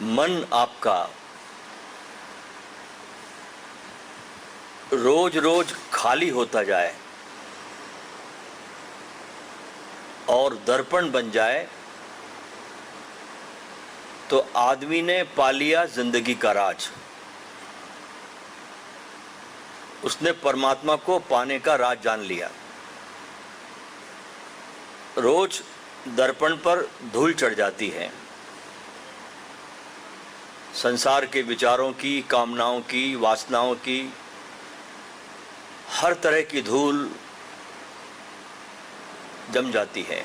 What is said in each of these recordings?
मन आपका रोज रोज खाली होता जाए और दर्पण बन जाए तो आदमी ने पा लिया जिंदगी का राज। उसने परमात्मा को पाने का राज जान लिया। रोज दर्पण पर धूल चढ़ जाती है, संसार के विचारों की, कामनाओं की, वासनाओं की, हर तरह की धूल जम जाती है।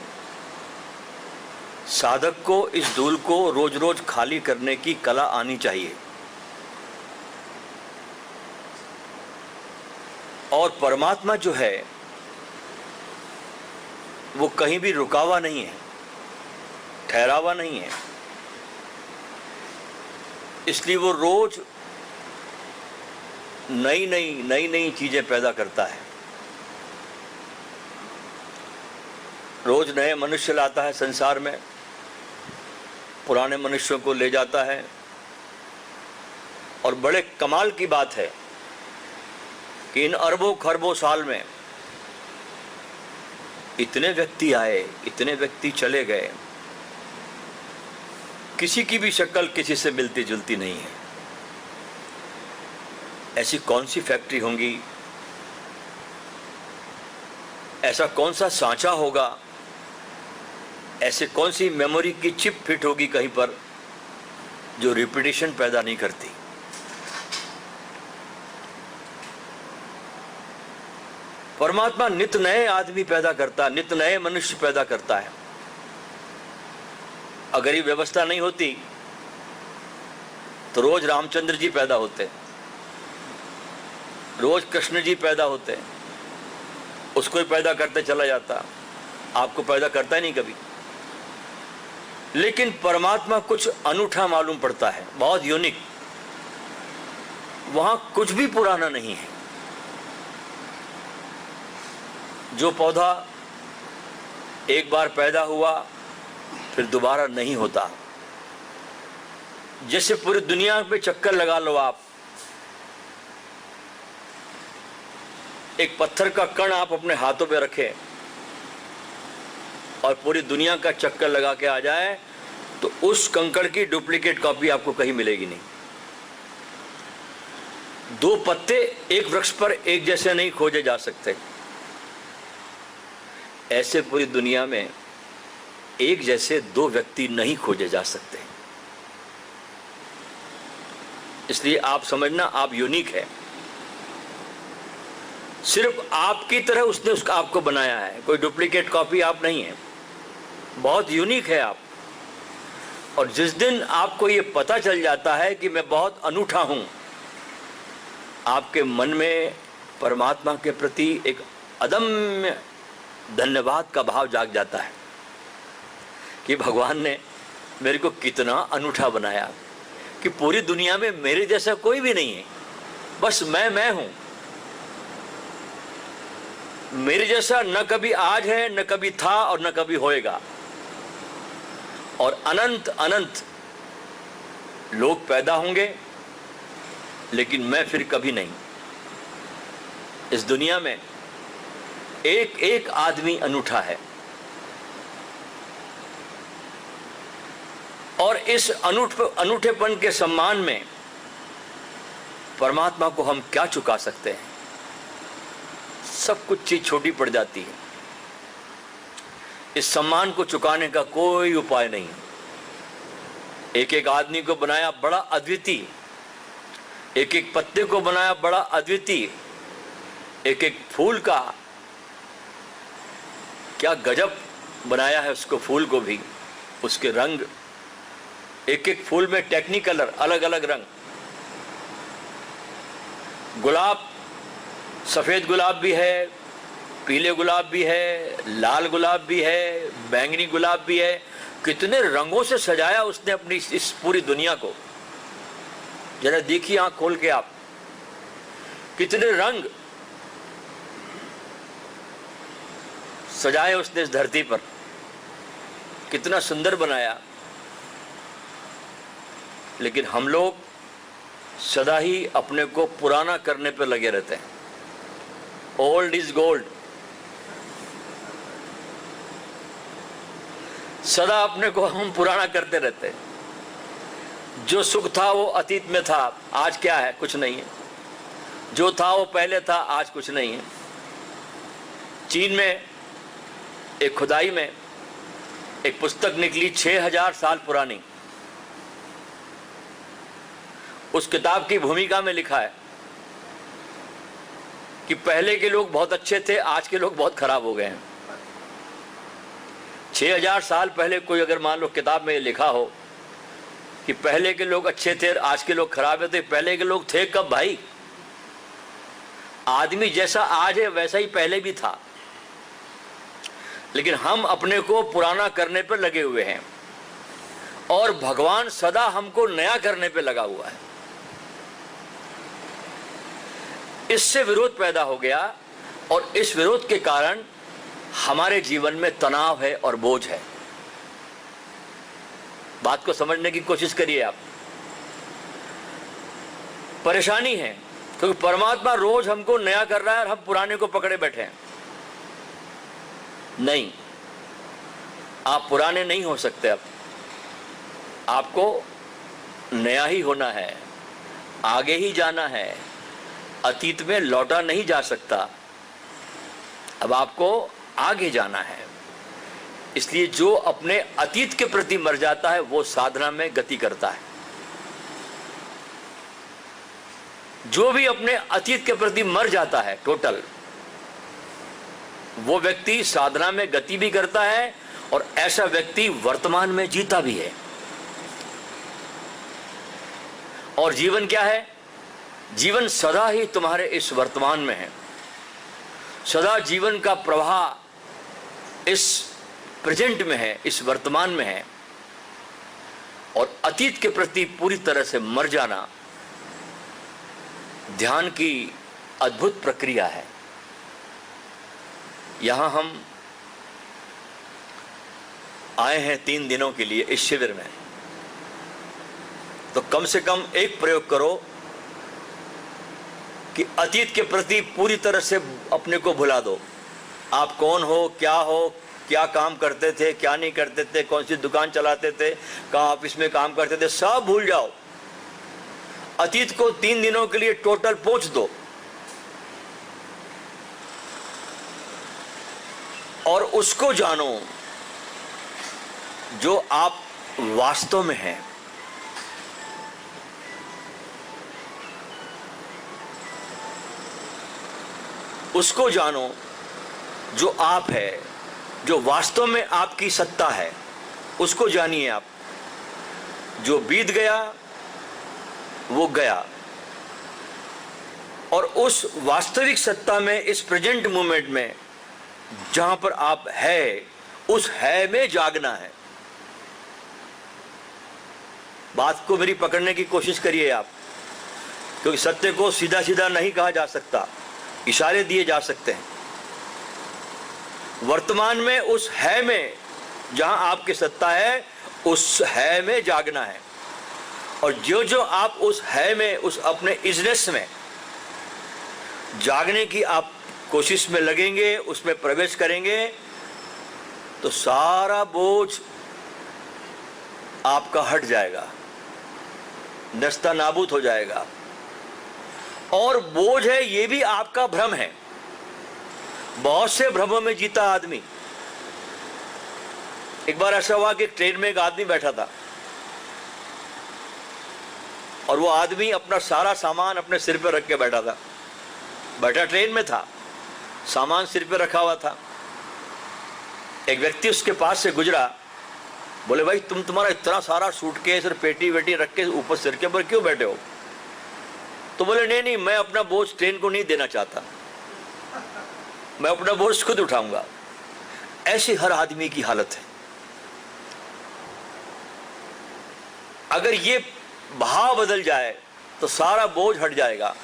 साधक को इस धूल को रोज रोज खाली करने की कला आनी चाहिए। और परमात्मा जो है वो कहीं भी रुकावा नहीं है, ठहरावा नहीं है। इसलिए वो रोज नई नई चीजें पैदा करता है। रोज नए मनुष्य लाता है संसार में, पुराने मनुष्यों को ले जाता है। और बड़े कमाल की बात है कि इन अरबों खरबों साल में इतने व्यक्ति आए, इतने व्यक्ति चले गए, किसी की भी शक्ल किसी से मिलती जुलती नहीं है। ऐसी कौन सी फैक्ट्री होंगी, ऐसा कौन सा सांचा होगा, ऐसे कौन सी मेमोरी की चिप फिट होगी कहीं पर जो रिपीटिशन पैदा नहीं करती। परमात्मा नित नए आदमी पैदा करता है, नित नए मनुष्य पैदा करता है। अगर ये व्यवस्था नहीं होती तो रोज रामचंद्र जी पैदा होते, रोज कृष्ण जी पैदा होते, उसको ही पैदा करते चला जाता, आपको पैदा करता ही नहीं कभी। लेकिन परमात्मा कुछ अनूठा मालूम पड़ता है, बहुत यूनिक। वहां कुछ भी पुराना नहीं है। जो पौधा एक बार पैदा हुआ फिर दोबारा नहीं होता। जैसे पूरी दुनिया पे चक्कर लगा लो आप, एक पत्थर का कण आप अपने हाथों पे रखें और पूरी दुनिया का चक्कर लगा के आ जाए तो उस कंकड़ की डुप्लीकेट कॉपी आपको कहीं मिलेगी नहीं। दो पत्ते एक वृक्ष पर एक जैसे नहीं खोजे जा सकते। ऐसे पूरी दुनिया में एक जैसे दो व्यक्ति नहीं खोजे जा सकते। इसलिए आप समझना, आप यूनिक है। सिर्फ आपकी तरह उसने उसका आपको बनाया है, कोई डुप्लीकेट कॉपी आप नहीं है। बहुत यूनिक है आप। और जिस दिन आपको ये पता चल जाता है कि मैं बहुत अनूठा हूं, आपके मन में परमात्मा के प्रति एक अदम्य धन्यवाद का भाव जाग जाता है कि भगवान ने मेरे को कितना अनूठा बनाया कि पूरी दुनिया में मेरे जैसा कोई भी नहीं है, बस मैं हूं। मेरे जैसा न कभी आज है, न कभी था और न कभी होएगा। और अनंत अनंत लोग पैदा होंगे, लेकिन मैं फिर कभी नहीं। इस दुनिया में एक एक आदमी अनूठा है। और इस अनूठेपन के सम्मान में परमात्मा को हम क्या चुका सकते हैं? सब कुछ चीज छोटी पड़ जाती है। इस सम्मान को चुकाने का कोई उपाय नहीं। एक एक आदमी को बनाया बड़ा अद्वितीय, एक एक पत्ते को बनाया बड़ा अद्वितीय, एक एक फूल का क्या गजब बनाया है उसको, फूल को भी, उसके रंग, एक एक फूल में टेक्निकलर, अलग अलग रंग। गुलाब, सफेद गुलाब भी है, पीले गुलाब भी है, लाल गुलाब भी है, बैंगनी गुलाब भी है। कितने रंगों से सजाया उसने अपनी इस पूरी दुनिया को। जरा देखिए आंख खोल के आप, कितने रंग सजाए उसने इस धरती पर, कितना सुंदर बनाया। लेकिन हम लोग सदा ही अपने को पुराना करने पर लगे रहते हैं। Old is gold. सदा अपने को हम पुराना करते रहते हैं। जो सुख था वो अतीत में था, आज क्या है? कुछ नहीं है। जो था वो पहले था, आज कुछ नहीं है। चीन में एक खुदाई में एक पुस्तक निकली 6000 साल पुरानी। उस किताब की भूमिका में लिखा है कि पहले के लोग बहुत अच्छे थे, आज के लोग बहुत खराब हो गए हैं। 6000 साल पहले कोई अगर मान लो किताब में लिखा हो कि पहले के लोग अच्छे थे, आज के लोग खराब है, तो पहले के लोग थे कब भाई? आदमी जैसा आज है वैसा ही पहले भी था, लेकिन हम अपने को पुराना करने पर लगे हुए हैं और भगवान सदा हमको नया करने पर लगा हुआ है। इससे विरोध पैदा हो गया और इस विरोध के कारण हमारे जीवन में तनाव है और बोझ है। बात को समझने की कोशिश करिए आप। परेशानी है क्योंकि परमात्मा रोज हमको नया कर रहा है और हम पुराने को पकड़े बैठे हैं। नहीं, आप पुराने नहीं हो सकते। अब आपको नया ही होना है, आगे ही जाना है, अतीत में लौटा नहीं जा सकता। अब आपको आगे जाना है। इसलिए जो अपने अतीत के प्रति मर जाता है वो साधना में गति करता है। जो भी अपने अतीत के प्रति मर जाता है टोटल, वो व्यक्ति साधना में गति भी करता है और ऐसा व्यक्ति वर्तमान में जीता भी है। और जीवन क्या है? जीवन सदा ही तुम्हारे इस वर्तमान में है। सदा जीवन का प्रवाह इस प्रेजेंट में है, इस वर्तमान में है। और अतीत के प्रति पूरी तरह से मर जाना ध्यान की अद्भुत प्रक्रिया है। यहां हम आए हैं 3 दिनों के लिए इस शिविर में, तो कम से कम एक प्रयोग करो कि अतीत के प्रति पूरी तरह से अपने को भुला दो। आप कौन हो, क्या काम करते थे, क्या नहीं करते थे, कौन सी दुकान चलाते थे, कहाँ ऑफिस में काम करते थे, सब भूल जाओ। अतीत को 3 दिनों के लिए टोटल पोंछ दो और उसको जानो जो आप वास्तव में हैं। उसको जानो जो आप है, जो वास्तव में आपकी सत्ता है, उसको जानिए आप। जो बीत गया वो गया और उस वास्तविक सत्ता में, इस प्रेजेंट मोमेंट में जहां पर आप है, उस है में जागना है। बात को मेरी पकड़ने की कोशिश करिए आप, क्योंकि सत्य को सीधा सीधा नहीं कहा जा सकता, इशारे दिए जा सकते हैं। वर्तमान में उस है में जहां आपकी सत्ता है, उस है में जागना है। और जो जो आप उस है में, उस अपने इजनेस में जागने की आप कोशिश में लगेंगे, उसमें प्रवेश करेंगे, तो सारा बोझ आपका हट जाएगा, नस्ता नाबूद हो जाएगा। और बोझ है ये भी आपका भ्रम है। बहुत से भ्रमों में जीता आदमी। एक बार ऐसा हुआ कि ट्रेन में एक आदमी बैठा था और वो आदमी अपना सारा सामान अपने सिर पे रख के बैठा था। बैठा ट्रेन में था, सामान सिर पे रखा हुआ था। एक व्यक्ति उसके पास से गुजरा, बोले भाई तुम्हारा इतना सारा सूटकेस और पेटी वेटी रख के ऊपर सिर के ऊपर क्यों बैठे हो? तो बोले नहीं, मैं अपना बोझ ट्रेन को नहीं देना चाहता, मैं अपना बोझ खुद उठाऊंगा। ऐसी हर आदमी की हालत है। अगर ये भाव बदल जाए तो सारा बोझ हट जाएगा।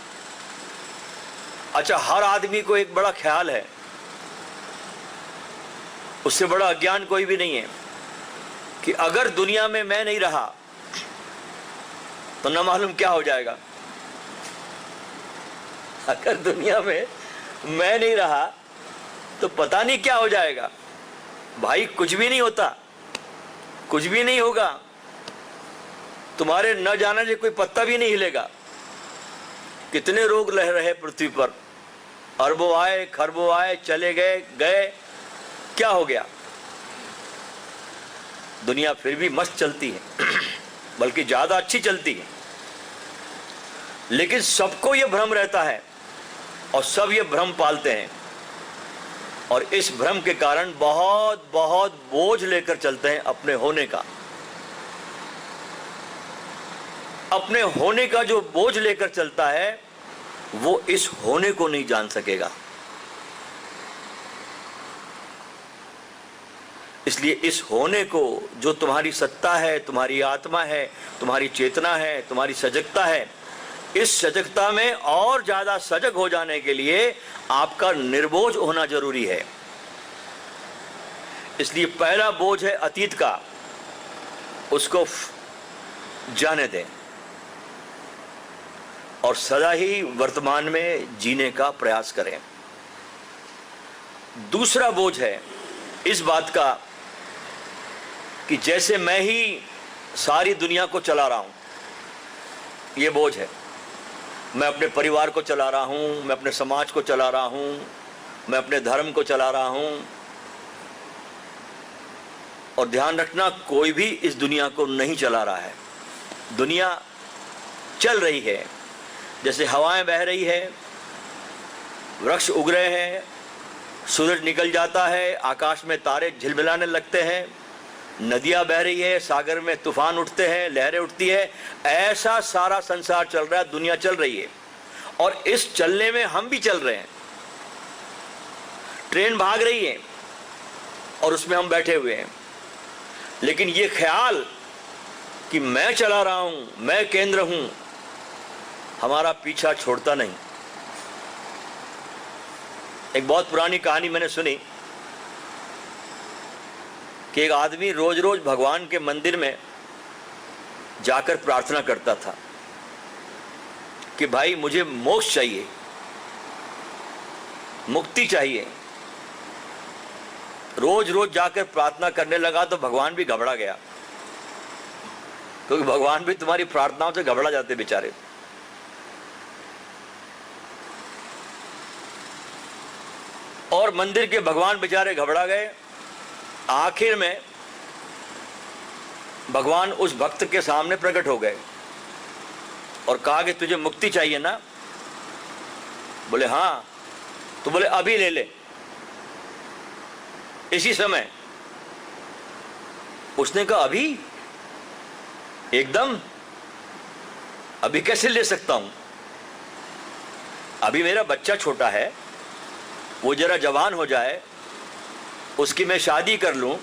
अच्छा, हर आदमी को एक बड़ा ख्याल है, उससे बड़ा अज्ञान कोई भी नहीं है, कि अगर दुनिया में मैं नहीं रहा तो न मालूम क्या हो जाएगा। अगर दुनिया में मैं नहीं रहा तो पता नहीं क्या हो जाएगा। भाई कुछ भी नहीं होता, कुछ भी नहीं होगा, तुम्हारे न जाने से कोई पत्ता भी नहीं हिलेगा। कितने रोग लह रहे पृथ्वी पर, अरबों आए खरबों आए चले गए गए, क्या हो गया? दुनिया फिर भी मस्त चलती है, बल्कि ज्यादा अच्छी चलती है। लेकिन सबको यह भ्रम रहता है और सब ये भ्रम पालते हैं, और इस भ्रम के कारण बहुत बहुत बोझ लेकर चलते हैं अपने होने का। अपने होने का जो बोझ लेकर चलता है वो इस होने को नहीं जान सकेगा। इसलिए इस होने को, जो तुम्हारी सत्ता है, तुम्हारी आत्मा है, तुम्हारी चेतना है, तुम्हारी सजगता है, इस सजगता में और ज्यादा सजग हो जाने के लिए आपका निर्बोझ होना जरूरी है। इसलिए पहला बोझ है अतीत का, उसको जाने दें और सदा ही वर्तमान में जीने का प्रयास करें। दूसरा बोझ है इस बात का कि जैसे मैं ही सारी दुनिया को चला रहा हूं। यह बोझ है, मैं अपने परिवार को चला रहा हूं, मैं अपने समाज को चला रहा हूं, मैं अपने धर्म को चला रहा हूं। और ध्यान रखना, कोई भी इस दुनिया को नहीं चला रहा है। दुनिया चल रही है, जैसे हवाएं बह रही है, वृक्ष उग रहे हैं, सूरज निकल जाता है, आकाश में तारे झिलमिलाने लगते हैं, नदियां बह रही है, सागर में तूफान उठते हैं, लहरें उठती है। ऐसा सारा संसार चल रहा है, दुनिया चल रही है, और इस चलने में हम भी चल रहे हैं। ट्रेन भाग रही है और उसमें हम बैठे हुए हैं, लेकिन ये ख्याल कि मैं चला रहा हूं, मैं केंद्र हूं, हमारा पीछा छोड़ता नहीं। एक बहुत पुरानी कहानी मैंने सुनी कि एक आदमी रोज रोज भगवान के मंदिर में जाकर प्रार्थना करता था कि भाई मुझे मोक्ष चाहिए, मुक्ति चाहिए। रोज रोज जाकर प्रार्थना करने लगा तो भगवान भी घबरा गया, क्योंकि भगवान भी तुम्हारी प्रार्थनाओं से घबरा जाते बेचारे। और मंदिर के भगवान बेचारे घबरा गए। आखिर में भगवान उस भक्त के सामने प्रकट हो गए और कहा कि तुझे मुक्ति चाहिए ना? बोले हाँ। तो बोले अभी ले ले, इसी समय। उसने कहा अभी? एकदम अभी कैसे ले सकता हूं? अभी मेरा बच्चा छोटा है, वो जरा जवान हो जाए, उसकी मैं शादी कर लूं।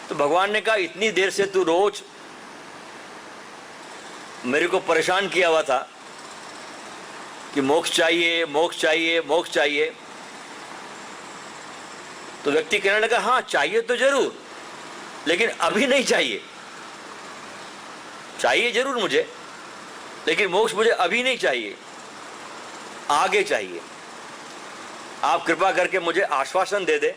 तो भगवान ने कहा इतनी देर से तू रोज मेरे को परेशान किया हुआ था कि मोक्ष चाहिए, मोक्ष चाहिए, मोक्ष चाहिए। तो व्यक्ति कहने लगा हाँ चाहिए तो जरूर, लेकिन अभी नहीं चाहिए। चाहिए जरूर मुझे, लेकिन मोक्ष मुझे अभी नहीं चाहिए, आगे चाहिए। आप कृपा करके मुझे आश्वासन दे दे,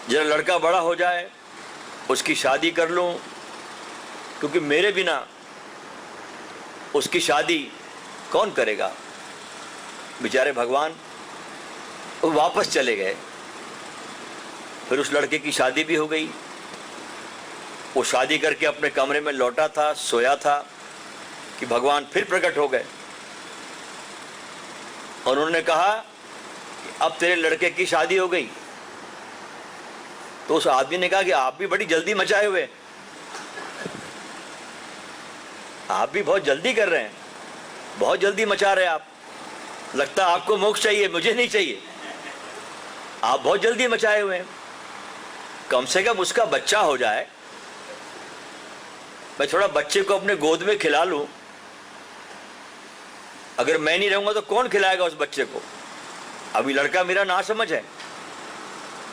जरा लड़का बड़ा हो जाए, उसकी शादी कर लूं, क्योंकि मेरे बिना उसकी शादी कौन करेगा। बेचारे भगवान वापस चले गए। फिर उस लड़के की शादी भी हो गई। वो शादी करके अपने कमरे में लौटा था, सोया था कि भगवान फिर प्रकट हो गए और उन्होंने कहा कि अब तेरे लड़के की शादी हो गई। तो उस आदमी ने कहा कि आप भी बड़ी जल्दी मचाए हुए, आप भी बहुत जल्दी कर रहे हैं, बहुत जल्दी मचा रहे हैं आप। लगता है आपको मोक्ष चाहिए, मुझे नहीं चाहिए। आप बहुत जल्दी मचाए हुए हैं। कम से कम उसका बच्चा हो जाए, मैं थोड़ा बच्चे को अपने गोद में खिला लूं। अगर मैं नहीं रहूंगा तो कौन खिलाएगा उस बच्चे को? अभी लड़का मेरा नासमझ है,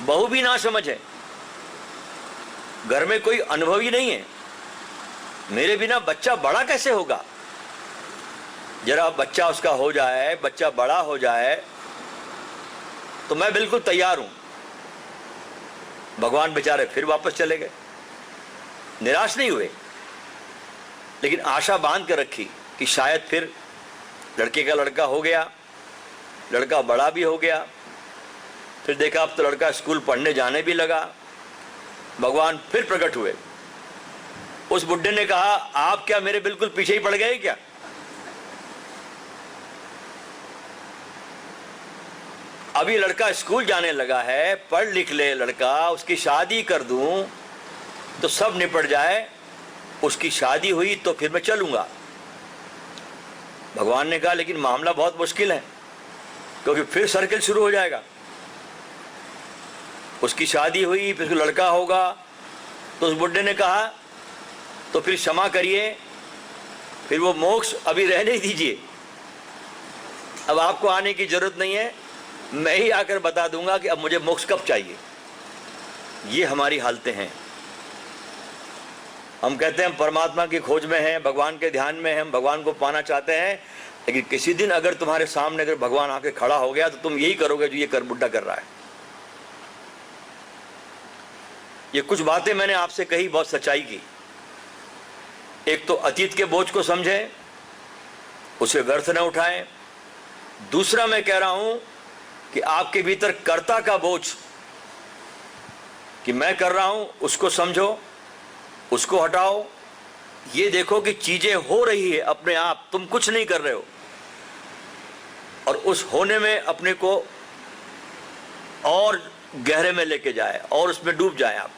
बहू भी नासमझ है, घर में कोई अनुभवी नहीं है, मेरे बिना बच्चा बड़ा कैसे होगा? जरा बच्चा उसका हो जाए, बच्चा बड़ा हो जाए तो मैं बिल्कुल तैयार हूं। भगवान बेचारे फिर वापस चले गए। निराश नहीं हुए, लेकिन आशा बांध कर रखी कि शायद फिर लड़के का लड़का हो गया, लड़का बड़ा भी हो गया। फिर देखा अब तो लड़का स्कूल पढ़ने जाने भी लगा। भगवान फिर प्रकट हुए। उस बुड्ढे ने कहा, आप क्या मेरे बिल्कुल पीछे ही पड़ गए क्या? अभी लड़का स्कूल जाने लगा है, पढ़ लिख ले लड़का, उसकी शादी कर दूं तो सब निपट जाए। उसकी शादी हुई तो फिर मैं चलूंगा। भगवान ने कहा, लेकिन मामला बहुत मुश्किल है, क्योंकि फिर सर्किल शुरू हो जाएगा। उसकी शादी हुई, फिर लड़का होगा। तो उस बुड्ढे ने कहा, तो फिर क्षमा करिए, फिर वो मोक्ष अभी रहने दीजिए, अब आपको आने की जरूरत नहीं है, मैं ही आकर बता दूंगा कि अब मुझे मोक्ष कब चाहिए। ये हमारी हालतें हैं। हम कहते हैं हम परमात्मा की खोज में हैं, भगवान के ध्यान में हैं, हम भगवान को पाना चाहते हैं, लेकिन किसी दिन अगर तुम्हारे सामने अगर भगवान आके खड़ा हो गया तो तुम यही करोगे जो ये कर बुड्ढा कर रहा है। ये कुछ बातें मैंने आपसे कही, बहुत सच्चाई की। एक तो अतीत के बोझ को समझें, उसे व्यर्थ न उठाएं। दूसरा मैं कह रहा हूं कि आपके भीतर कर्ता का बोझ कि मैं कर रहा हूं, उसको समझो, उसको हटाओ। ये देखो कि चीजें हो रही है अपने आप, तुम कुछ नहीं कर रहे हो, और उस होने में अपने को और गहरे में लेके जाए और उसमें डूब जाए आप।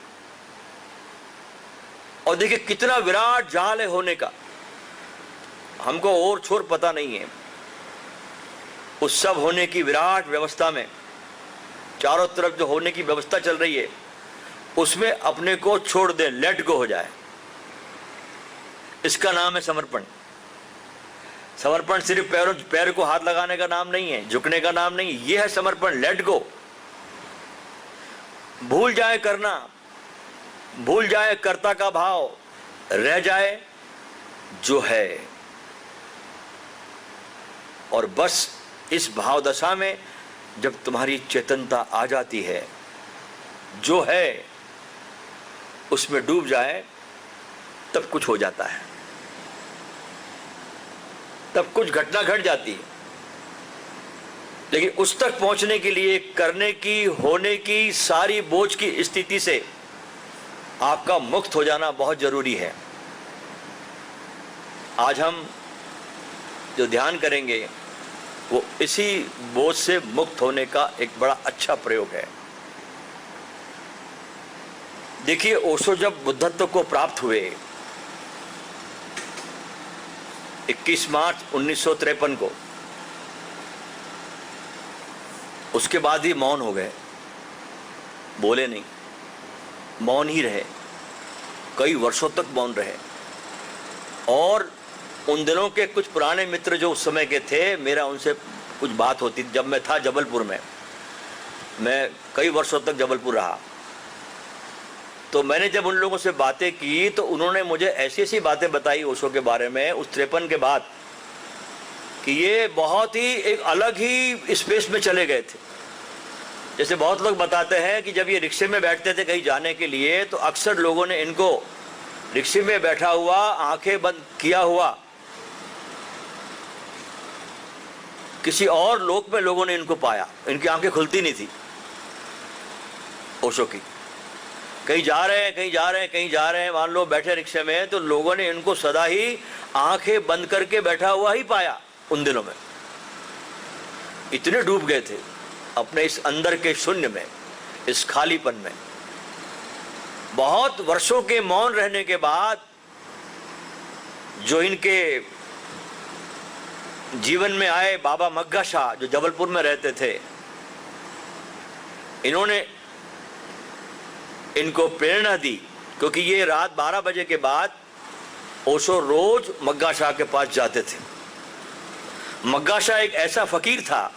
और देखिए कितना विराट जाल है होने का, हमको और छोर पता नहीं है। उस सब होने की विराट व्यवस्था में चारों तरफ जो होने की व्यवस्था चल रही है, उसमें अपने को छोड़ दे, लेट गो हो जाए। इसका नाम है समर्पण। समर्पण सिर्फ पैर को हाथ लगाने का नाम नहीं है, झुकने का नाम नहीं, यह है समर्पण, लेट गो। भूल जाए करना, भूल जाए कर्ता का भाव, रह जाए जो है। और बस इस भाव दशा में जब तुम्हारी चेतनता आ जाती है, जो है उसमें डूब जाए, तब कुछ हो जाता है, तब कुछ घटना घट जाती है। लेकिन उस तक पहुंचने के लिए करने की, होने की सारी बोझ की स्थिति से आपका मुक्त हो जाना बहुत जरूरी है। आज हम जो ध्यान करेंगे वो इसी बोझ से मुक्त होने का एक बड़ा अच्छा प्रयोग है। देखिए, ओशो जब बुद्धत्व को प्राप्त हुए 21 मार्च 1953 को, उसके बाद ही मौन हो गए, बोले नहीं, मौन ही रहे, कई वर्षों तक मौन रहे। और उन दिनों के कुछ पुराने मित्र जो उस समय के थे, मेरा उनसे कुछ बात होती, जब मैं था जबलपुर में, मैं कई वर्षों तक जबलपुर रहा, तो मैंने जब उन लोगों से बातें की तो उन्होंने मुझे ऐसी ऐसी बातें बताई ओशो के बारे में उस 53 के बाद, कि ये बहुत ही एक अलग ही स्पेस में चले गए थे। जैसे बहुत लोग बताते हैं कि जब ये रिक्शे में बैठते थे कहीं जाने के लिए, तो अक्सर लोगों ने इनको रिक्शे में बैठा हुआ, आंखें बंद किया हुआ, किसी और लोक में लोगों ने इनको पाया, इनकी आंखें खुलती नहीं थी ओशो की। कहीं जा रहे हैं, कहीं जा रहे हैं, कहीं जा रहे हैं, मान लो बैठे रिक्शे में, तो लोगों ने इनको सदा ही आंखें बंद करके बैठा हुआ ही पाया। उन दिनों में इतने डूब गए थे अपने इस अंदर के शून्य में, इस खालीपन में। बहुत वर्षों के मौन रहने के बाद जो इनके जीवन में आए बाबा मग्गा शाह, जो जबलपुर में रहते थे, इन्होंने इनको प्रेरणा दी, क्योंकि ये रात 12 बजे के बाद ओशो रोज मग्गा शाह के पास जाते थे। मग्गा शाह एक ऐसा फकीर था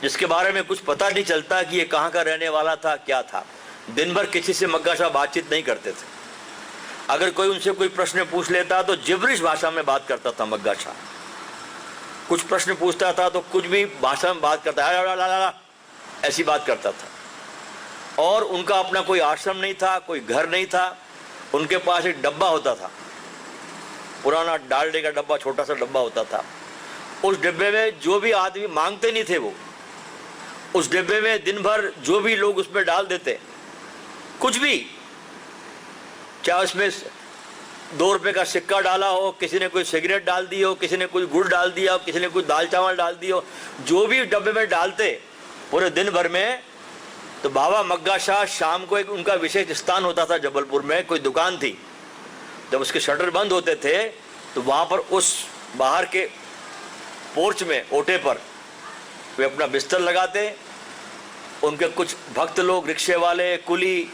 जिसके बारे में कुछ पता नहीं चलता कि ये कहाँ का रहने वाला था, क्या था। दिन भर किसी से मग्गा शाह बातचीत नहीं करते थे। अगर कोई उनसे कोई प्रश्न पूछ लेता तो जिब्रिश भाषा में बात करता था मग्गा शाह। कुछ प्रश्न पूछता था तो कुछ भी भाषा में बात करता है, ऐसी बात करता था। और उनका अपना कोई आश्रम नहीं था, कोई घर नहीं था। उनके पास एक डब्बा होता था, पुराना डालडे का डब्बा, छोटा सा डब्बा होता था। उस डिब्बे में जो भी आदमी, मांगते नहीं थे वो, उस डिब्बे में दिन भर जो भी लोग उसमें डाल देते, कुछ भी, चाहे उसमें 2 रुपए का सिक्का डाला हो, किसी ने कोई सिगरेट डाल दी हो, किसी ने कोई गुड़ डाल दिया हो, किसी ने कोई दाल चावल डाल दी हो, जो भी डब्बे में डालते पूरे दिन भर में। तो बाबा मग्गा शाह शाम को एक उनका विशेष स्थान होता था, जबलपुर में कोई दुकान थी, जब उसके शटर बंद होते थे तो वहाँ पर उस बाहर के पोर्च में, ओटे पर वे अपना बिस्तर लगाते। उनके कुछ भक्त लोग, रिक्शे वाले, कुली,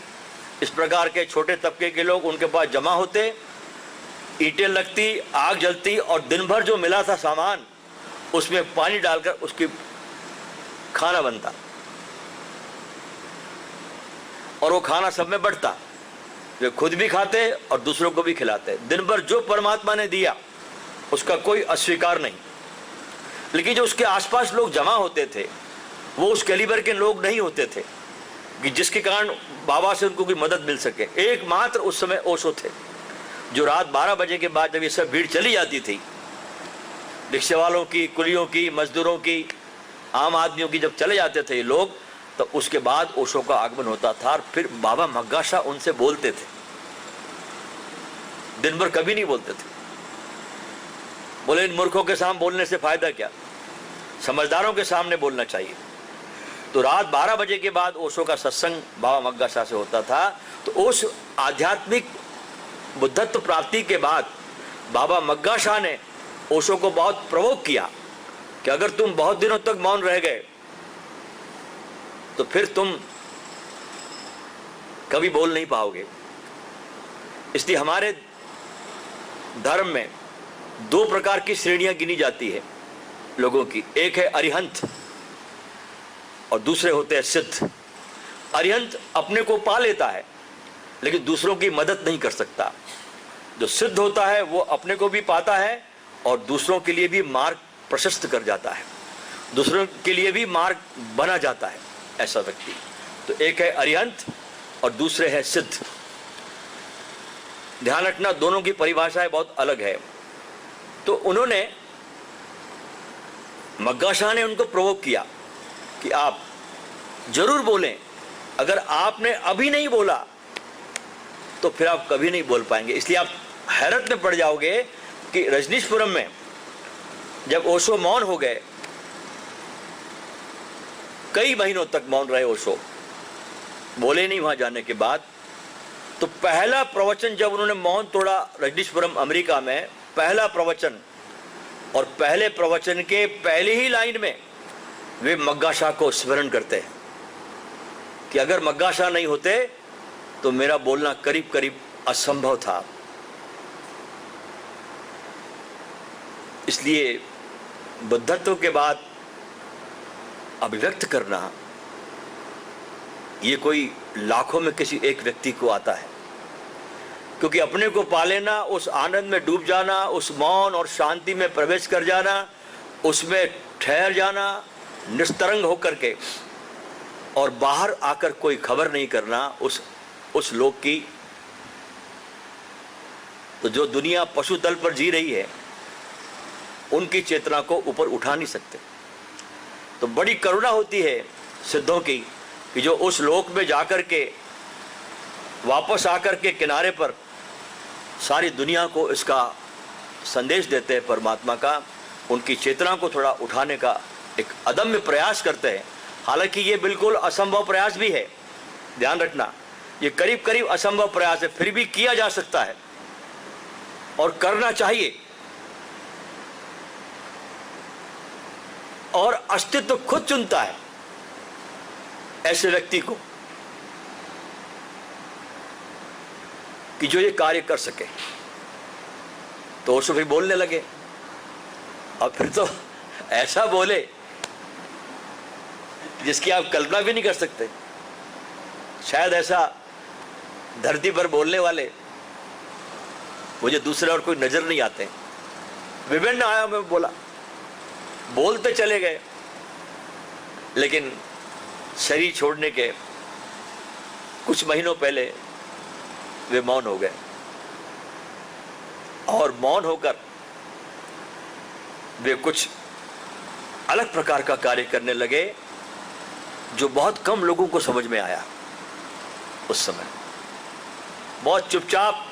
इस प्रकार के छोटे तबके के लोग उनके पास जमा होते, ईंटें लगती, आग जलती और दिन भर जो मिला था सामान उसमें पानी डालकर उसकी खाना बनता और वो खाना सब में बढ़ता। वे खुद भी खाते और दूसरों को भी खिलाते। दिन भर जो परमात्मा ने दिया उसका कोई अस्वीकार नहीं, लेकिन जो उसके आसपास लोग जमा होते थे वो उस कैलिबर के लोग नहीं होते थे कि जिसके कारण बाबा से उनको कोई मदद मिल सके। एकमात्र उस समय ओशो थे जो रात 12 बजे के बाद जब ये सब भीड़ चली जाती थी, रिक्शे वालों की, कुलियों की, मजदूरों की, आम आदमियों की, जब चले जाते थे ये लोग, तो उसके बाद ओशो का आगमन होता था। और फिर बाबा मग्गा शाह उनसे बोलते थे, दिन भर कभी नहीं बोलते थे। बोले इन मूर्खों के सामने बोलने से फायदा क्या, समझदारों के सामने बोलना चाहिए। तो रात 12 बजे के बाद ओशो का सत्संग बाबा मग्गा शाह से होता था। तो उस आध्यात्मिक बुद्धत्व प्राप्ति के बाद बाबा मग्गा शाह ने ओशो को बहुत प्रवोक किया कि अगर तुम बहुत दिनों तक मौन रह गए तो फिर तुम कभी बोल नहीं पाओगे। इसलिए हमारे धर्म में 2 प्रकार की श्रेणियां गिनी जाती है लोगों की। एक है अरिहंत और दूसरे होते हैं सिद्ध। अरिहंत अपने को पा लेता है लेकिन दूसरों की मदद नहीं कर सकता। जो सिद्ध होता है वो अपने को भी पाता है और दूसरों के लिए भी मार्ग प्रशस्त कर जाता है, दूसरों के लिए भी मार्ग बना जाता है ऐसा व्यक्ति। तो एक है अरिहंत और दूसरे है सिद्ध। ध्यान रखना, दोनों की परिभाषाएं बहुत अलग है। तो उन्होंने, मग्गा शाह ने उनको प्रोवोक किया कि आप जरूर बोलें, अगर आपने अभी नहीं बोला तो फिर आप कभी नहीं बोल पाएंगे। इसलिए आप हैरत में पड़ जाओगे कि रजनीशपुरम में जब ओशो मौन हो गए, कई महीनों तक मौन रहे ओशो, बोले नहीं वहां जाने के बाद, तो पहला प्रवचन जब उन्होंने मौन तोड़ा रजनीशपुरम अमेरिका में, पहला प्रवचन, और पहले प्रवचन के पहली ही लाइन में वे मग्गा शाह को स्मरण करते हैं कि अगर मग्गा शाह नहीं होते तो मेरा बोलना करीब करीब असंभव था। इसलिए बुद्धत्व के बाद अभिव्यक्त करना ये कोई लाखों में किसी एक व्यक्ति को आता है, क्योंकि अपने को पा लेना, उस आनंद में डूब जाना, उस मौन और शांति में प्रवेश कर जाना, उसमें ठहर जाना निस्तरंग होकर के, और बाहर आकर कोई खबर नहीं करना उस लोक की। तो जो दुनिया पशु तल पर जी रही है उनकी चेतना को ऊपर उठा नहीं सकते। तो बड़ी करुणा होती है सिद्धों की कि जो उस लोक में जाकर के वापस आकर के किनारे पर सारी दुनिया को इसका संदेश देते हैं परमात्मा का, उनकी चेतना को थोड़ा उठाने का एक अदम्य प्रयास करते हैं। हालांकि ये बिल्कुल असंभव प्रयास भी है, ध्यान रखना, ये करीब करीब असंभव प्रयास है, फिर भी किया जा सकता है और करना चाहिए। और अस्तित्व खुद चुनता है ऐसे व्यक्ति को कि जो ये कार्य कर सके। तो ओशो भी बोलने लगे और फिर तो ऐसा बोले जिसकी आप कल्पना भी नहीं कर सकते। शायद ऐसा धरती पर बोलने वाले मुझे दूसरे और कोई नजर नहीं आते। विभिन्न आयाम में बोला, बोलते चले गए, लेकिन शरीर छोड़ने के कुछ महीनों पहले वे मौन हो गए और मौन होकर वे कुछ अलग प्रकार का कार्य करने लगे जो बहुत कम लोगों को समझ में आया। उस समय बहुत चुपचाप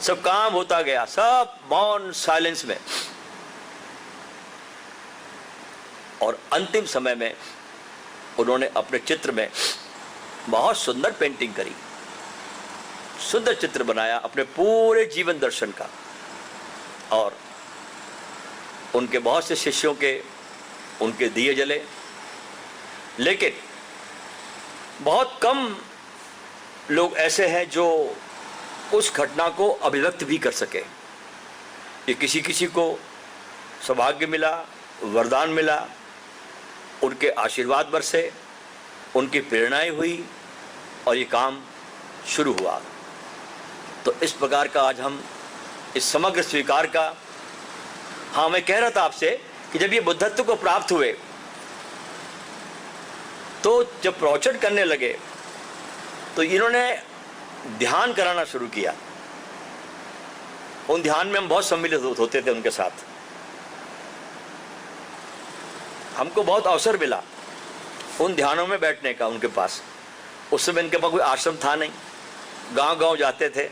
सब काम होता गया, सब मौन साइलेंस में, और अंतिम समय में उन्होंने अपने चित्र में बहुत सुंदर पेंटिंग करी, सुंदर चित्र बनाया अपने पूरे जीवन दर्शन का, और उनके बहुत से शिष्यों के उनके दिए जले, लेकिन बहुत कम लोग ऐसे हैं जो उस घटना को अभिव्यक्त भी कर सके। ये किसी किसी को सौभाग्य मिला, वरदान मिला, उनके आशीर्वाद बरसे, उनकी प्रेरणाएं हुई और ये काम शुरू हुआ। तो इस प्रकार का आज हम इस समग्र स्वीकार का, हाँ मैं कह रहा था आपसे कि जब ये बुद्धत्व को प्राप्त हुए तो जब प्रवचन करने लगे तो इन्होंने ध्यान कराना शुरू किया। उन ध्यान में हम बहुत सम्मिलित होते थे उनके साथ, हमको बहुत अवसर मिला उन ध्यानों में बैठने का उनके पास। उस समय इनके पास कोई आश्रम था नहीं, गांव-गांव जाते थे,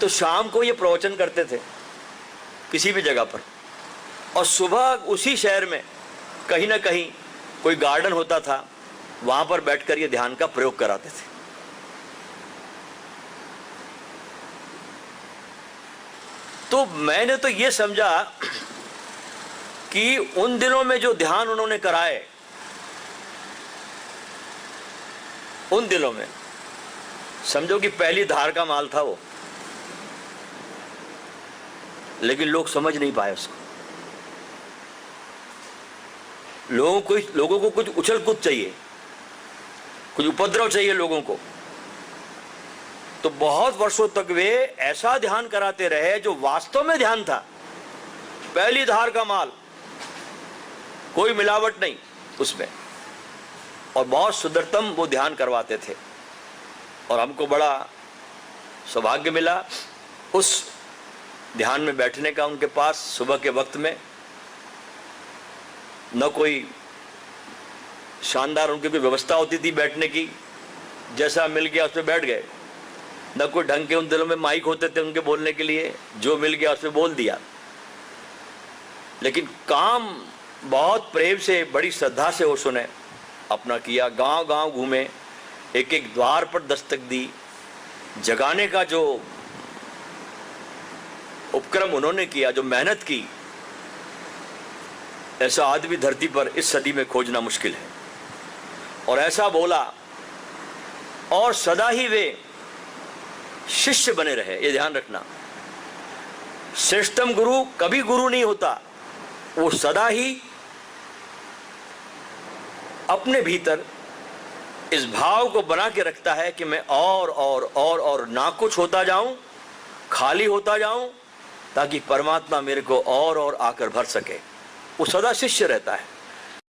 तो शाम को ये प्रवचन करते थे किसी भी जगह पर, और सुबह उसी शहर में कहीं ना कहीं कोई गार्डन होता था, वहां पर बैठकर ये ध्यान का प्रयोग कराते थे। तो मैंने तो ये समझा कि उन दिनों में जो ध्यान उन्होंने कराए, उन दिनों में समझो कि पहली धार का माल था वो, लेकिन लोग समझ नहीं पाए उसको। लोगों को कुछ उछल कूद चाहिए, कुछ उपद्रव चाहिए लोगों को। तो बहुत वर्षों तक वे ऐसा ध्यान कराते रहे जो वास्तव में ध्यान था, पहली धार का माल, कोई मिलावट नहीं उसमें, और बहुत सुंदरतम वो ध्यान करवाते थे। और हमको बड़ा सौभाग्य मिला उस ध्यान में बैठने का उनके पास। सुबह के वक्त में न कोई शानदार उनकी कोई व्यवस्था होती थी बैठने की, जैसा मिल गया उस पर बैठ गए, न कोई ढंग के उन दिनों में माइक होते थे उनके बोलने के लिए, जो मिल गया उस पर बोल दिया। लेकिन काम बहुत प्रेम से, बड़ी श्रद्धा से ओशो ने अपना किया। गांव गांव घूमे, एक एक द्वार पर दस्तक दी, जगाने का जो उपक्रम उन्होंने किया, जो मेहनत की, ऐसा आदमी धरती पर इस सदी में खोजना मुश्किल है। और ऐसा बोला, और सदा ही वे शिष्य बने रहे। ये ध्यान रखना, श्रेष्ठतम गुरु कभी गुरु नहीं होता, वो सदा ही अपने भीतर इस भाव को बना के रखता है कि मैं और ना कुछ होता जाऊं, खाली होता जाऊं, ताकि परमात्मा मेरे को और आकर भर सके। वो सदा शिष्य रहता है।